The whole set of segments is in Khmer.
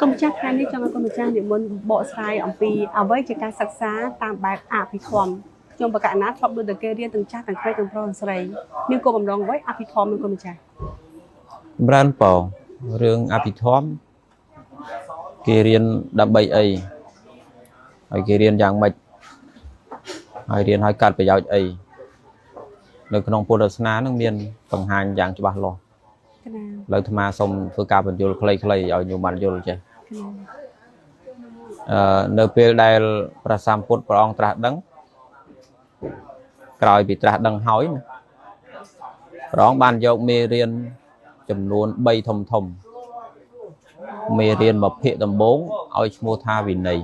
កុំចាស់ថ្ងៃនេះចង់ឲ្យកុំចាស់និមន្តបកស្រាយអំពីអ្វីជាការសិក្សាតាមបែបអភិធម្មខ្ញុំបកកណាធ្លាប់ដូចតែគេរៀនទាំងចាស់ទាំងក្មេងទាំងប្រុសទាំងស្រីមានគោលបំណងអ្វីអភិធម្មនឹងកុំចាស់បានប៉រឿងអភិធម្មគេរៀនដើម្បីអីហើយគេរៀនយ៉ាងម៉េចហើយរៀនឲ្យកាត់ប្រយោជន៍អីនៅក្នុងពុទ្ធសាសនានឹងមានបង្ហាញយ៉ាងច្បាស់លាស់លើអាត្មាសូមធ្វើការបញ្យល់ខ្លីៗឲ្យញោមបានយល់ចេះនៅពេលដែលព្រះសម្ពុទ្ធព្រះអង្គត្រាស់ដឹងក្រោយពីត្រាស់ដឹងហើយណាព្រះអង្គបានយកមេរៀនចំនួន3ធំធំមេរៀនមួយភាគដំបូងឲ្យឈ្មោះថាវិន័យ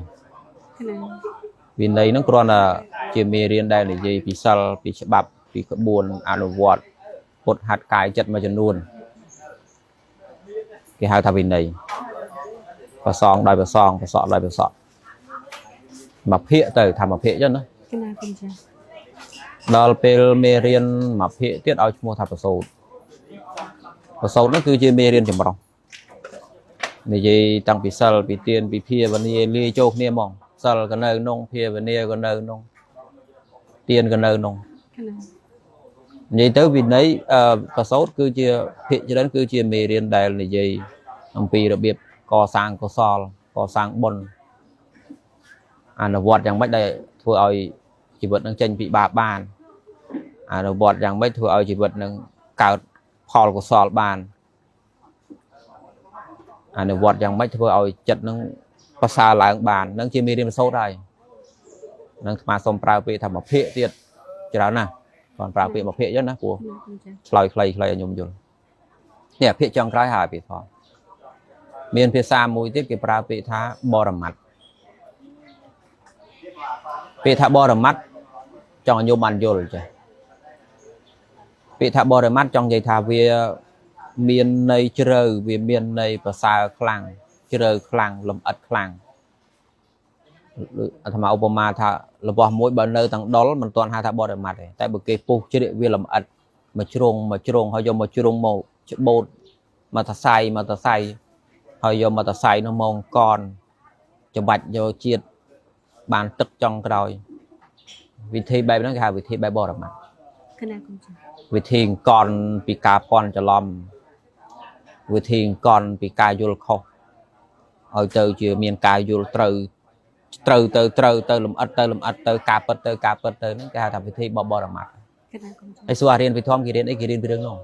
វិន័យហ្នឹងគ្រាន់តែជាមេរៀនដែលនិយាយពីសិលពីច្បាប់ពីក្បួនអនុវត្តពុទ្ធហាត់កាយចិត្តមួយចំនួនគេហៅថាវិន័យប្រសងដោយប្រសងប្រសក់ដោយប្រសក់មួយភាគទៅថាមួយភាគចឹងណាដល់ពេលមេរៀនមួយភាគទៀតឲ្យឈ្មោះថាប្រសូតប្រសូតនោះគឺជាមេរៀនចម្រុះនិយាយតាំងពីសិលពីទានពីភាវនាលាយចូលគ្នាហ្មងសិលក៏នៅក្នុងភាវនាក៏នៅក្នុងទានក៏នៅក្នុងនិយាយទៅវិន័យប្រសូតគឺជាភាគច្រើនគឺជាមេរៀនដែលនិយាយអំពីរបៀបកសាងកុសលកសាងបុណ្យអនុវត្តយ៉ាងម៉េចដែលធ្វើឲ្យជីវិតនឹងចេញពីបាបបានអនុវត្តយ៉ាងម៉េចធ្វើឲ្យជីវិតនឹងកើតផលកុសលបានអនុវត្តយ៉ាងម៉េចធ្វើឲ្យចិត្តនឹងប្រសើរឡើងបាននឹងជាមេរៀនប្រសូតហើយនឹងអាត្មាសូមប្រើពាក្យថាមួយភាគទៀតច្រើនណាស់គាត់ប្រើពាក្យមួយភាគចឹងណាព្រោះឆ្លើយខ្លីៗឲ្យខ្ញុំយល់នេះភាគចុងក្រោយហើយពាក្យផងមានភាសាមួយទៀតគេប្រើពាក្យថាបរមត្តពាក្យថាបរមត្តចង់ឲ្យញោមបានយល់ចេះពាក្យថាបរមត្តចង់និយាយថាវាមានន័យជ្រៅវាមានន័យប្រសើរខ្លាំងជ្រៅខ្លាំងលំអិតខ្លាំងអាត្មាឧបមាថារបស់មួយបើនៅទាំងដុលមិនទាន់ហៅថាបរមត្តទេតែបើគេពុះជ្រាកវាលំអិតមកជ្រុងហើយយកមកជ្រុងមកច្បូតមកតសៃហើយយកមកតសៃនោះមកកនច្បាច់យកជាតិបានទឹកចុងក្រោយវិធីបែបហ្នឹងគេហៅវិធីបែបបរមត្តវិធីកនពីការពន់ច្រឡំវិធីកនពីការយល់ខុសឲ្យទៅជាមានការយល់ត្រូវទៅលំអិតទៅការពិតទៅហ្នឹងគេហៅថាវិធីបរមត្តហើយសួររៀនវិធម្មគេរៀនអីគេរៀនពីរឿងនោះ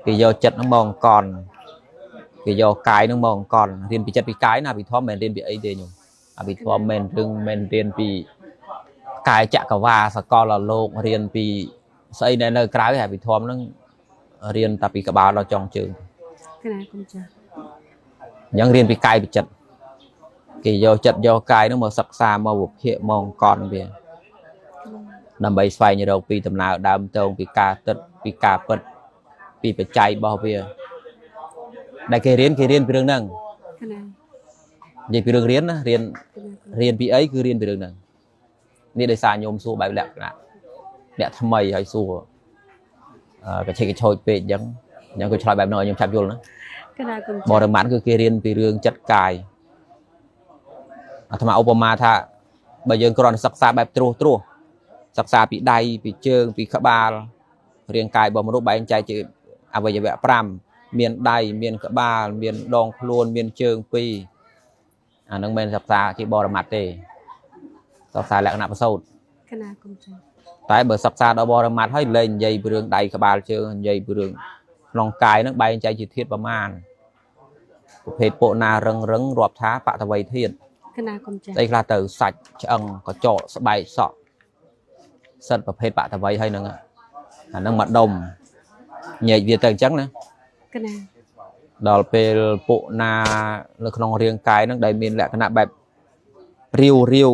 គេយកចិត្តហ្នឹងមកកនគេយកកាយហ្នឹងមកកនរៀនពីចិត្តពីកាយណាវិធម្មមិនរៀនពីអីទេញោមអវិធម្មមិនរៀនពីកាយចក្រវាសកលលោករៀនពីស្អីនៅក្រៅហើយវិធម្មហ្នឹងរៀនតែពីក្បាលដល់ចុងជើងអញ្ចឹងរៀនពីកាយពីចិត្តគេយកចិត្តយកកាយហ្នឹងមកសិក្សាមកវិភាគមកកនវាដើម្បីស្វែងរកពីដំណើរដើមតងពីការទឹកពីការពិតពីបច្ច័យរបស់វាដែលគេរៀនពីរឿងហ្នឹងនិយាយពីរឿងរៀនណារៀនពីអីគឺរៀនពីរឿងហ្នឹងនេះដោយសារញោមសួរបែបលក្ខណៈអ្នកថ្មីហើយសួរកឆេកឆោចពេកអញ្ចឹងក៏ឆ្លើយបែបហ្នឹងឲ្យខ្ញុំឆាប់យល់ណាបរមត្តគឺគេរៀនពីរឿងចិត្តកាយអាត្មាឧបមាថាបើយើងគ្រាន់តែសិក្សាបែបត្រួសសិក្សាពីដៃពីជើងពីក្បាលរាងកាយរបស់មនុស្សបែងចែកជាអវយវៈ5មានដៃមានក្បាលមានដងខ្លួនមានជើង2អានឹងមិនសិក្សាជាបរមត្តទេសិក្សាលក្ខណៈប្រសូតតែបើសិក្សាដល់បរមត្តហើយលែងនិយាយពីរឿងដៃក្បាលជើងនិយាយពីរឿងក្នុងកាយនឹងបែងចែកជាធាតុប្រមាណប្រភេទពុណារឹងរាប់ថាបតវ័យធាតុស្អីខ្លះទៅសាច់ឆ្អឹងកញ្ចក់ស្បែកសក់សិតប្រភេទបតវ័យហើយហ្នឹងអាហ្នឹងមកដុំញែកវាទៅអញ្ចឹងណាដល់ពេលពុណានៅក្នុងរាងកាយហ្នឹងដែលមានលក្ខណៈបែបរាវ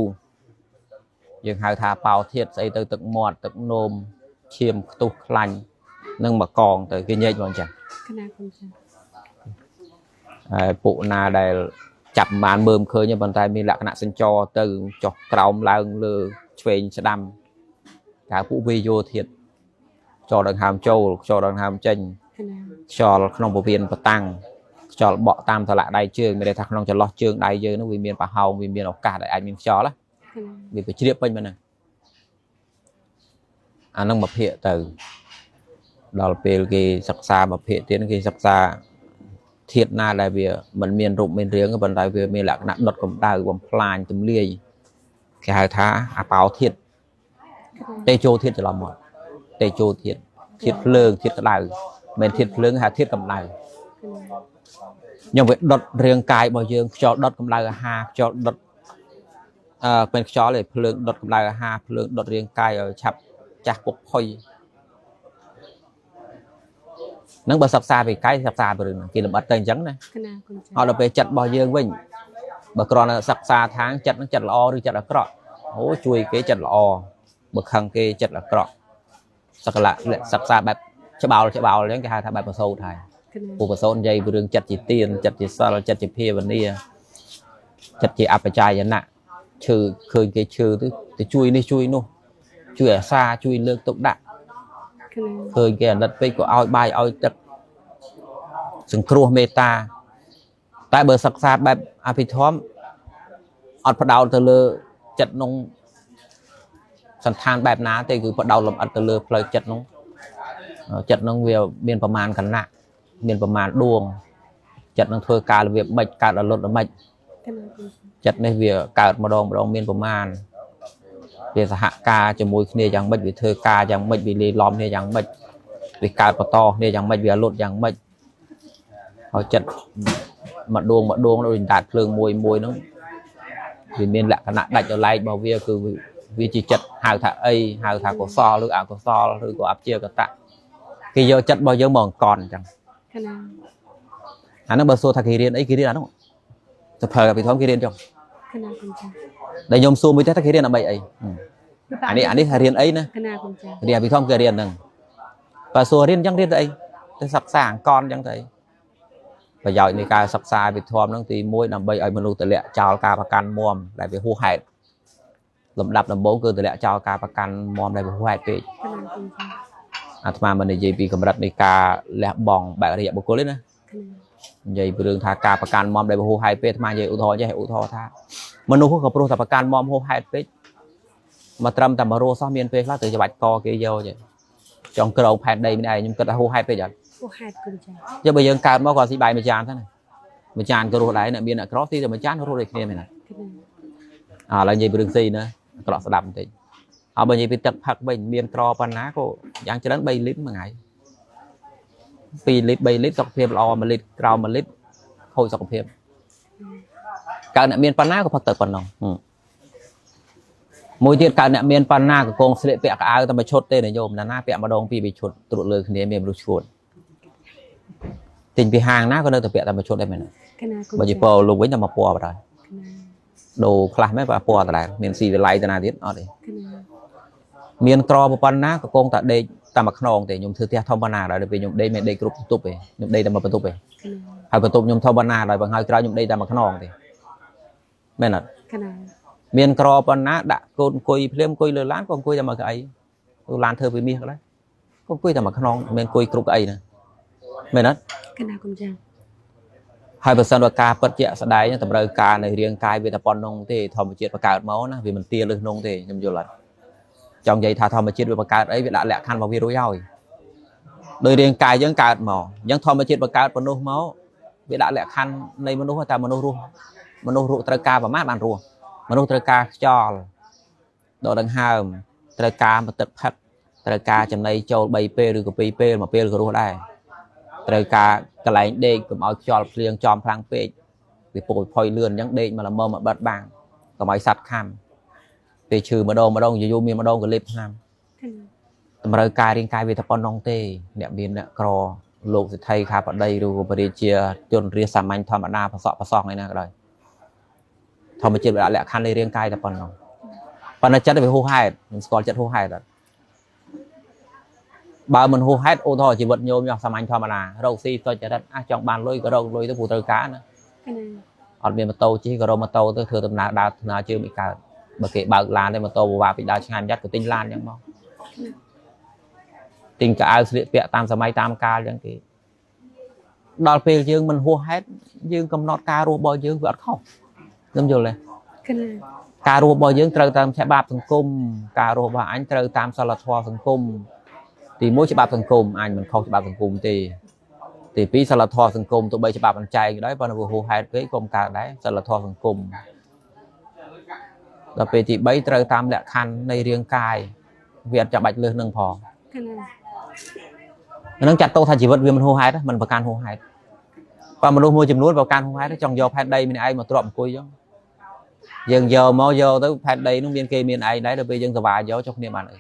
យើងហៅថាបោធាតុស្អីទៅទឹកមាត់ទឹកនោមឈាមខ្ទុះខ្លាញ់នឹងមកកងទៅគេញែកមកអញ្ចឹងហើយពុណាដែលចាប់បានមើលឃើញប៉ុន្តែមានលក្ខណៈសញ្ចរទៅចុះក្រោមឡើងលើឆ្វេងស្ដាំហៅពួកវេយោធាតុចូលដង្ហើមចូលខ្យល់ដង្ហើមចេញខ្យល់ក្នុងពោះវៀនបតាំងខ្ cho bọ tam thà lại đai chương để thằng non cho lo chương đai dơ nó vì miền bà hầu vì miền ốc cả đại anh miền cho đó vì phải chia bên này anh đang mập hiện từ đó là về cái sắc xa mập hiện tiến cái sắc xa thiệt na là vì mình miền rụng miền riêng cái bên đại về miền lạc nặng đột cầm đào cầm plan tùm lia cái hai thá áo thiệt tê châu thiệt cho làm một tê châu thiệt thiệt lương thiệt đào mình thiệt lương hay thiệt cầm đào nhưng việc đột riêng cài bao giờ cho đột cầm đào ha cho đột bên cho lại lương đột cầm đào ha lương đột riêng cài ở chập chặt bột phơi nắng bờ sập xa vì cái sập xa rồi kia là bắt tay trắng này họ là về chặt bao giờ vinh bờ còn là sập xa tháng chặt nó chặt là o đi chặt là cọ hố chui cái chặt là o bậc hằng cái chặt là cọ sập xa bẹp cho bào lên cái hai thằng bẹp bờ sâu thầy bờ sâu dây bờ đường chặt chỉ tiền chặt chỉ sao chặt chỉ phe vấn đề chặt chỉ áp trai vậy nè trừ khơi cái trừ từ chui đi chui nô chui ở xa chui lương tục đạn khơi cái lật về của ao bay ao chặt sừng cua meta tại bờ sập xa bẹp apithom ở phần đầu từ lơ chặt nông sản than bẹp ná thì cứ phần đầu làm ăn từ lơ phơi chặt nông về miềnประมาณ กันหนัก miền ประมาณ đuông จัดนองធ្វើការរបៀបមិនកើតដល់លុតមិនจัดនេះវាកើតម្ដងមានប្រមាណវាសហការជាមួយគ្នាយ៉ាងម៉េចវាធ្វើការយ៉ាងម៉េចវាលេឡំគ្នាយ៉ាងម៉េចវាកើតបន្តគ្នាយ៉ាងម៉េចវាលុតយ៉ាងម៉េចហើយចិត្តម្ដងដូចដាច់ភ្លើងមួយហ្នឹងវាមានលក្ខណៈដាច់ដល់ឡែករបស់វាគឺវាជាចិត្តហៅថាអីហៅថាកុសលឬអកុសលឬក៏អព្យាកតៈគេយកចិត្តរបស់យើងមកអង្គអញ្ចឹងអាហ្នឹងបើសួរថាគេរៀនអីគេរៀនអាហ្នឹងសភើពីធំគេរៀនចុះដែលខ្ញុំសួរមួយទេថាគេរៀនដើម្បីអីអានេះថារៀនអីណារៀនពីធំគេរៀនហ្នឹងបើសួររៀនអញ្ចឹងរៀនទៅអីទៅសិក្សាអង្គអញ្ចឹងទៅអីប្រយោជន៍នៃការសិក្សាវិធមហ្នឹងទី1ដើម្បីឲ្យមនុស្សទម្លាក់ចោលការប្រកាន់មមដែលវាហួសហេតុលំដាប់ដំបូងគឺទម្លាក់ចោលការប្រកាន់មមដែលវាហួសហេតុពេកអាត្មាមិននិយាយពីកម្រិតនៃការលះបង់បែបរិយបុគ្គលទេណានិយាយពីរឿងថាការប្រកាន់មមដែលហួសហេតុពេកអាត្មានិយាយឧទាហរណ៍ចេះឧទាហរណ៍ថាមនុស្សក៏ព្រោះតែប្រកាន់មមហួសហេតុពេកមកត្រឹមតែមករស់សោះមានពេលខ្លះទៅច្បាច់កគេយកចេះចង់ក្រងផែនដីម្នាក់ខ្ញុំគិតថាហួសហេតុពេកអត់ហួសហេតុគឺចាចាំបើយើងកើតមកក៏ស៊ីបាយមួយចានទៅណាមួយចានក៏រស់ដែរអ្នកមានអ្នកក្រទីតែមួយចានរស់ដូចគ្នាមែនទេឥឡូវនិយាយពីរឿងស៊ីណាក្រក់ស្ដាប់បន្តិចហើយបើនិយាយពីទឹកផឹកវិញមានក្រប៉ុណ្ណាក៏យ៉ាងច្រើន3លីត្រមួយថ្ងៃ2លីត្រ3លីត្រសុខភាពល្អ1លីត្រក្រោម1លីត្រខូចសុខភាពកើតអ្នកមានប៉ុណ្ណាក៏ផឹកទឹកប៉ុណ្ណឹងមួយទៀតកើតអ្នកមានប៉ុណ្ណាក៏កងស្លៀកពាក់កៅអៅតែមួយឈុតទេណាញោមណាពាក់ម្ដងពីរឈុតត្រួតលើគ្នាមានមនុស្សឈួតទិញពីហាងណាក៏នៅតែពាក់តែមួយឈុតដែរមែនទេបើជាពោលោកវិញតែមកពណ៌បណ្ដោយដូរខ្លះមែនបើពណ៌ដដែលមានស៊ីវិល័យតាណាទៀតអត់ទេមានក្រប៉ុណ្ណាក៏កងតែដេកតែមួយខ្នងទេខ្ញុំធ្វើផ្ទះធំប៉ុណ្ណាដល់ពេលខ្ញុំដេកមិនដេកគ្រប់បន្ទប់ទេខ្ញុំដេកតែមួយបន្ទប់ទេហើយបន្ទប់ខ្ញុំធំប៉ុណ្ណាដល់បើហើយក្រោយខ្ញុំដេកតែមួយខ្នងទេមែនអត់មានក្រប៉ុណ្ណាដាក់កូនអង្គុយភ្លាមអង្គុយលើឡានក៏អង្គុយតែមួយកៅអីឡានធ្វើពីមាសក៏ដែរក៏អង្គុយតែមួយខ្នងមិនអង្គុយគ្រប់កៅអីណាមែនអត់កណាគុំចាហើយបើសិនបើការពិតជាក់ស្ដែងតម្រូវការនៃរាងកាយវាតែប៉ុណ្្នឹងទេធម្មជាតិបង្កើតមកណាវាមិនទាលើក្នុងទេខ្ញុំយល់អត់ចង់និយាយថាធម្មជាតិវាបង្កើតអីវាដាក់លក្ខខណ្ឌរបស់វារួចហើយដោយរាងកាយយើងកើតមកអញ្ចឹងធម្មជាតិបង្កើតមនុស្សមកវាដាក់លក្ខខណ្ឌនៃមនុស្សតែមនុស្សរស់ត្រូវការប្រមាណបានរស់មនុស្សត្រូវការខ្យល់ដកដង្ហើមត្រូវការទឹកផឹកត្រូវការចំណីចូល3ពេលឬក៏2ពេល1ពេលក៏រស់ដែរត្រូវការកន្លែងដេកកុំឲ្យខ្យល់ភ្លៀងចំខ្លាំងពេកវាពុកផុយលឿនអញ្ចឹងដេកមកល្មមមកបិទបាំងកុំឲ្យសัตว์ខំពេលឈឺម្ដងយូរមានម្ដងក៏លេបថ្នាំតម្រូវការរាងកាយវាតែប៉ុណ្្នឹងទេអ្នកមានអ្នកក្រលោកសិទ្ធិខាបដីឬក៏បរិជាជនរាសាមញ្ញធម្មតាប្រសក់ឯណាក៏ដោយធម្មជាតិវាដាក់លក្ខខណ្ឌនៃរាងកាយតែប៉ុណ្្នឹងប៉ុន្តែចិត្តវាហួសហេតុខ្ញុំស្គាល់ចិត្តហួសហេតុអត់បើមិនហួសហេតុឧទាហរណ៍ជីវិតញោមសាមញ្ញធម្មតារកស៊ីសុចរិតចង់បានលុយក៏រកលុយទៅព្រោះត្រូវការណាអត់មានម៉ូតូជិះក៏រកម៉ូតូទៅធ្វើដំណើរដើរថ្នើជើងមិនកើតបើគេបើកឡានទេម៉ូតូពិបាកពីដើរឆ្ងាយមិនយ៉ាត់ក៏ទិញឡានអញ្ចឹងមកទិញកៅអៅស្លៀកពាក់តាមសម័យតាមកាលអញ្ចឹងគេ ដល់ពេលយើងមិនហួសហេតុយើងកំណត់ការរស់របស់យើងវាអត់ខុសខ្ញុំយល់ទេ កណា ការរស់របស់យើងត្រូវតាមច្បាប់សង្គមការរស់របស់អញត្រូវតាមសិលធម៌សង្គមទី1ច្បាប់សង្គមអញមិនខុសច្បាប់សង្គមទេទី2សិលធម៌សង្គមទោះបីច្បាប់អញ្ចែងក៏ដោយប៉ុន្តែវាហួសហេតុពេកក៏មិនកើតដែរសិលធម៌សង្គមដល់ពេលទី3ត្រូវតាមលក្ខខណ្ឌនៃរាងកាយវាអត់ចាំបាច់លើសនឹងផង កណា នឹងចាត់ទោសថាជីវិតវាមិនហួសហេតុមិនប្រកាន់ហួសហេតុបើមនុស្សមួយចំនួនប្រកាន់ហួសហេតុចង់យកផែនដីម្នាក់ឯងមកទ្រាប់អង្គុយចឹងយើងយកមកយកទៅផែនដីនោះមានគេមានឯងដែរដល់ពេលយើងសវាយកចុះគ្នាបានអី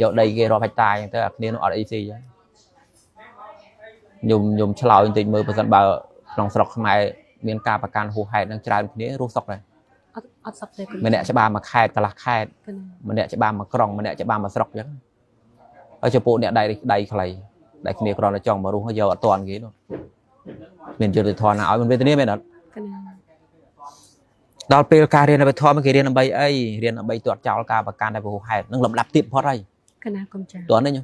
យកដីគេរាប់ហិកតាចឹងទៅអាគ្នានោះអត់អីស៊ីចឹងខ្ញុំឆ្លើយបន្តិចមើលបើសិនបើក្នុងស្រុកខ្មែរមានការប្រកាន់ហួសហេតុនឹងច្រើនគ្នារស់សុខដែរ អត់សក់ទេ ម្នាក់ច្បាស់មួយខេត្តកន្លះខេត្ត កណា ម្នាក់ច្បាស់មួយក្រុងម្នាក់ច្បាស់មួយស្រុកចឹងហើយចំពោះអ្នកដៃខ្លីដែលគ្នាគ្រាន់តែចង់មករស់យកអត់តាន់គេនោះមានយុទ្ធធនណាឲ្យមិនវេទនាមែនអត់ កណា ដល់ពេលការរៀនអភិធម្មគេរៀនដើម្បីអីរៀនដើម្បីទាត់ចោលការប្រកាន់ដែលពហុហេតុនឹងលំដាប់ទៀតផុតហើយក ណាកុំចា តាន់ទេញ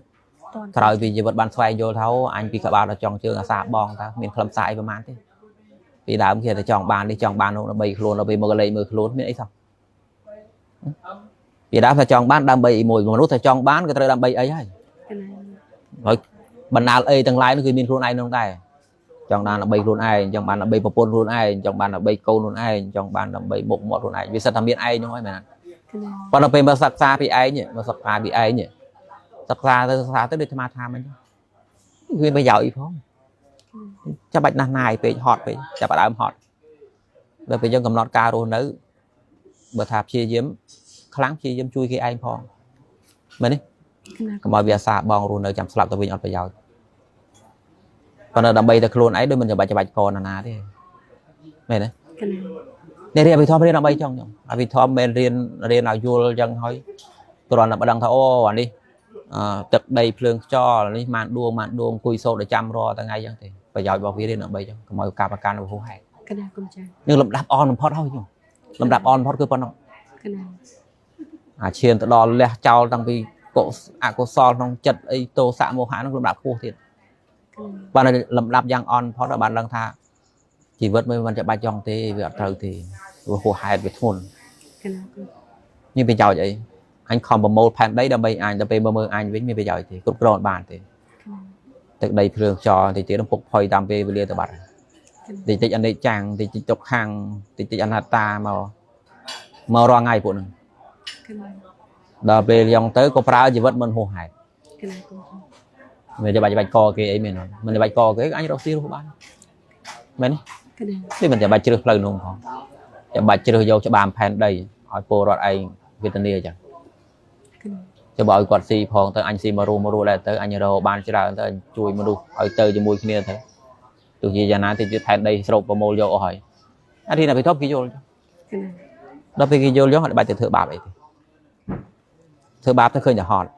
ក្រោយពីជីវិតបានស្វែងយល់ថាអញពីក្បាលដល់ចង់ជើងអាសាបងតើមានខ្លឹមសារអីប្រហែលទេពីដើមគេតែចង់បាននេះចង់បាននោះដើម្បីខ្លួនដល់ពេលមកលេងមើលខ្លួនមានអីសោះពីដើមថាចង់បានដើម្បីអីមួយមនុស្សថាចង់បានក៏ត្រូវដើម្បីអីហើយក ណា ហើយបណ្ដាលអីទាំងឡាយនោះគឺមានខ្លួនឯងនោះដែរចង់បានដើម្បីខ្លួនឯងចង់បានដើម្បីប្រពន្ធខ្លួនឯងចង់បានដើម្បីកូនខ្លួនឯងចង់បានដើម្បីមុខមាត់ខ្លួនឯងវាសិតតែមានឯងនោះហើយមែនអត់ កណា ប៉ុន្តែពេលមកសិក្សាពីឯងមកសិក្សាពីឯងសិក្សាទៅដូចអាត្មាថាមិញគឺប្រយោជន៍អីផងចាំបាច់ណាស់ណាយពេកហត់ពេកចាប់ផ្ដើមហត់ដល់ពេលយើងកំណត់ការរស់នៅបើថាព្យាយាមខ្លាំងព្យាយាមជួយគេឯងផងមែនទេ កណា កុំឲ្យវាអាសាបងរស់នៅចាំស្លាប់ទៅវិញអត់ប្រយោជន៍ប៉ុន្តែដើម្បីតែខ្លួនឯងដូចមិនចាំបាច់កណាទេមែនទេ កណា នេះរៀនអភិធម្មរៀនដើម្បីចង់អភិធម្មមិនរៀនឲ្យយល់ចឹងហើយគ្រាន់តែបដងថាអូអានេះទឹកដីភ្លើងខ្យល់នេះម៉ានដួងអង្គុយសូត្រចាំរាល់ថ្ងៃចឹងទេប្រយោជន៍របស់វារៀនដើម្បីចឹងកុំឲ្យការប្រកាន់របស់ហួសហេតុ កណាកុំចា នឹងលំដាប់អនបំផុតហើយខ្ញុំលំដាប់អនបំផុតគឺប៉ុណ្ណឹង កណា អាឈានទៅដល់លះចោលតាំងពីអកុសលក្នុងចិត្តអីទោសៈមោហៈនោះលំដាប់ខ្ពស់ទៀត កណា បានលំដាប់យ៉ាងអនបំផុតបានដឹងថាជីវិតមិនចាំបាច់ចង់ទេវាអត់ត្រូវទេវាហួសហេតុវាធ្ងន់ កណា មានប្រយោជន៍អីអញខំប្រមូលផែនដីដើម្បីអញទៅពេលមើលអញវិញមានប្រយោជន៍ទេគ្រប់គ្រងបានទេទឹកដីភ្លើងខ្យល់តិចទៀតពុកផុយតាមពេលវេលាទៅបាត់តិចអនិច្ចំតិចទុក្ខំតិចអនត្តាមករងថ្ងៃពួកហ្នឹង កណា ដល់ពេលយ៉ាងទៅក៏ប្រើជីវិតមិនហួសហេតុ កណាកុំចា មិនចាំបាច់កគេអីមែនមិនចាំបាច់កគេអញរកស៊ីរស់បានមែន កណា ទេមិនចាំបាច់ជ្រើសផ្លូវនោះផងចាំបាច់ជ្រើសយកច្បាមផែនដីឲ្យពលរដ្ឋឯងវេទនាចឹង កណា ចាំបើឲ្យគាត់ស៊ីផងទៅអញស៊ីមករស់ដែរទៅអញរកបានច្រើនទៅអញជួយមនុស្សឲ្យទៅជាមួយគ្នាទៅទោះជាយ៉ាងណាតិចទៀតផែនដីស្រូបប្រមូលយកអស់ហើយអានេះតែពីធប់គេយល់ កណា ដល់ពេលគេយល់យកអត់បាច់ទៅធ្វើបាបអីទេធ្វើបាបទៅឃើញតែហត់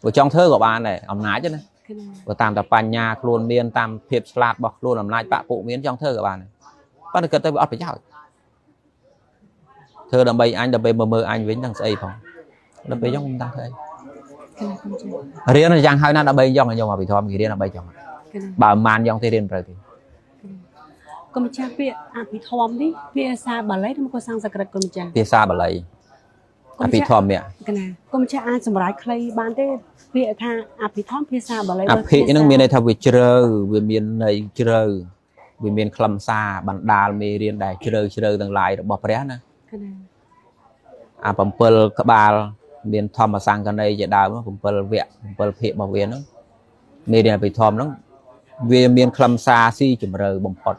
បើចង់ធ្វើក៏បានដែរអំណាចណា កណា បើតាមតែបញ្ញាខ្លួនមានតាមភាពឆ្លាតរបស់ខ្លួនអំណាចបពុមានចង់ធ្វើក៏បានដែរប៉ុន្តែគិតទៅវាអត់ប្រយោជន៍ធ្វើដើម្បីអញដើម្បីមើលអញវិញនឹងស្អីផងដល់ពេលយើងមិនដឹងធ្វើអី កណាកុំចា រៀនយ៉ាងហើយណាដើម្បីយកខ្ញុំអភិធម្មគេរៀនដើម្បីចង់ កណា បើមិនបានយកទេរៀនត្រូវទេ កុំចាពាក្យអភិធម្មនេះភាសាបាលីឬក៏សំស្ក្រឹតកុំចា ភាសាបាលីអភិធម្មៈ កណាកុំចាអាចសម្រាប់ខ្លីបានទេពាក្យថាអភិធម្មភាសាបាលី អភិនឹងមានន័យថាវាជ្រៅវាមានន័យជ្រៅវាមានខ្លឹមសារបណ្ដាលមេរៀនដែលជ្រៅទាំងឡាយរបស់ព្រះណា កណា អា7ក្បាលមានធម្មសង្កណីជាដើម7វគ្គ7ភាគរបស់វាហ្នឹងមេរៀនអភិធម្មហ្នឹងវាមានខ្លឹមសារស៊ីជម្រៅបំផុត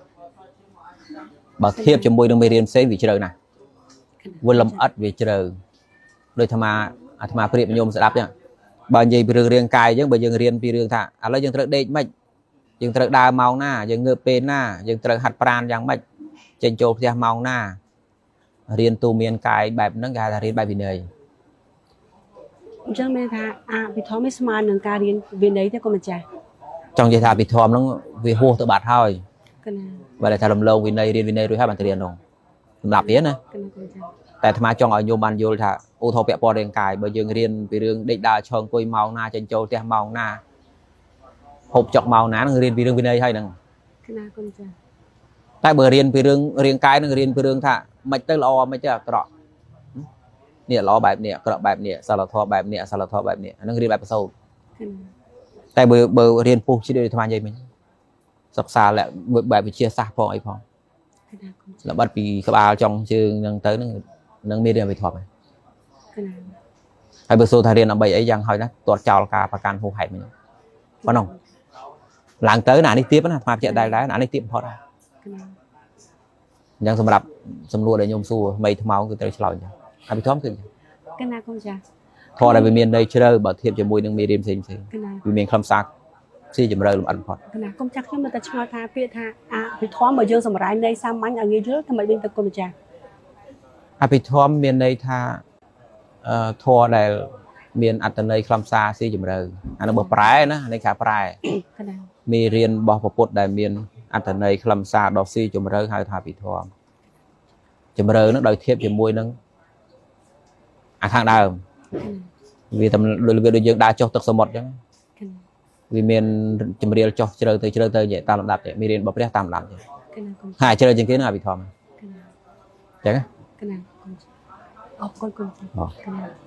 បើធៀបជាមួយនឹងមេរៀនផ្សេងវាជ្រៅណាស់វាលម្អិតវាជ្រៅដូចអាត្មាប្រៀបញោមស្ដាប់ចឹងបើនិយាយពីរឿងរាងកាយយើងបើយើងរៀនពីរឿងថាឥឡូវយើងត្រូវដេកម៉េចយើងត្រូវដើរម៉ោងណាយើងងើបពេលណាយើងត្រូវហាត់ប្រាណយ៉ាងម៉េចចេញចូលផ្ទះម៉ោងណារៀនទូមានកាយបែបហ្នឹងគេហៅថារៀនបែបវិន័យ អញ្ចឹងមានថាអភិធម្មនេះស្មើនឹងការរៀនវិន័យទេកុំចា ចង់និយាយថាអភិធម្មហ្នឹងវាហួសទៅបាត់ហើយក ណា បើតែថារំលងវិន័យរៀនវិន័យរួចហើយបានទៅរៀននោះសម្រាប់រៀនណា កណាកុំចា តែអាត្មាចង់ឲ្យញោមបានយល់ថាឧទាហរណ៍ពាក់ព័ន្ធរាងកាយបើយើងរៀនពីរឿងដេកដើរឈរអង្គុយម៉ោងណាចេញចូលផ្ទះម៉ោងណាហូបចុកម៉ោងណានឹងរៀនពីរឿងវិន័យហើយហ្នឹង ក គណៈគុណចា តែបើរៀនពីរឿងរាងកាយនឹងរៀនពីរឿងថាមិនទៅល្អមិនទៅអាក្រក់នេះល្អបែបនេះអាក្រក់បែបនេះសិលធម៌បែបនេះអសិលធម៌បែបនេះអានឹងរៀនបែបប្រសូត គណៈ តែបើរៀនពុះជាដូចអាត្មានិយាយមិញសិក្សាបែបវិទ្យាសាស្ត្រផងអីផង គណៈគុណចា ល្បិតពីក្បាលចុងជើងហ្នឹងទៅនឹងមានរៀនវិធម គណៈ ហើយបើសូថារៀនដើម្បីអីយ៉ាងហើយណាទាត់ចោលការប្រកាន់ហួសហេតុមិញប៉ុណ្ណឹងឡើងទៅណានេះទៀតណាអាត្មាជាក់ដែរណានេះទៀតបំផុតហើយ គណៈ អញ្ចឹងសម្រាប់សំណួរដែលខ្ញុំសួរថ្មីថ្មោងគឺត្រូវឆ្លើយអញ្ចឹងអភិធម្មគឺ គណៈគុណចា ធម៌ដែលវាមានន័យជ្រៅបើធៀបជាមួយនឹងមេរៀនផ្សេងៗ គណៈ វាមានខ្លឹមសារស៊ីជម្រៅលម្អិតបំផុត គណៈគុំចាស់ខ្ញុំនៅតែឆ្ងល់ថាពាក្យថាអភិធម្មបើយើងសម្រាយនៃសាមញ្ញឲ្យងាយយល់ថាមិនវិញទៅគុណម្ចាស់ អភិធម្មមានន័យថាធម៌ដែលមានអត្តន័យខ្លឹមសារស៊ីជម្រៅអានោះបើប្រែណាអានេះគេប្រែ គណៈ មេរៀនរបស់ពុទ្ធដែលមានអត្តន័យខ្លឹមសារដ៏ស៊ីជម្រៅហៅថាអភិធម្មជម្រៅនឹងដោយធៀបជាមួយនឹងអាខាងដើមវាដូចយើងដើរចុះទឹកសមុទ្រអញ្ចឹង គណៈ វាមានជំរាលចុះជ្រៅទៅតាមលំដាប់ទៅមេរៀនរបស់ព្រះតាមលំដាប់ទៅ គណៈគុំ ហើយជ្រៅជាងគេនឹងអភិធម្ម គណៈ អញ្ចឹង គណៈគុំអរគុណគុំចាស់គណៈ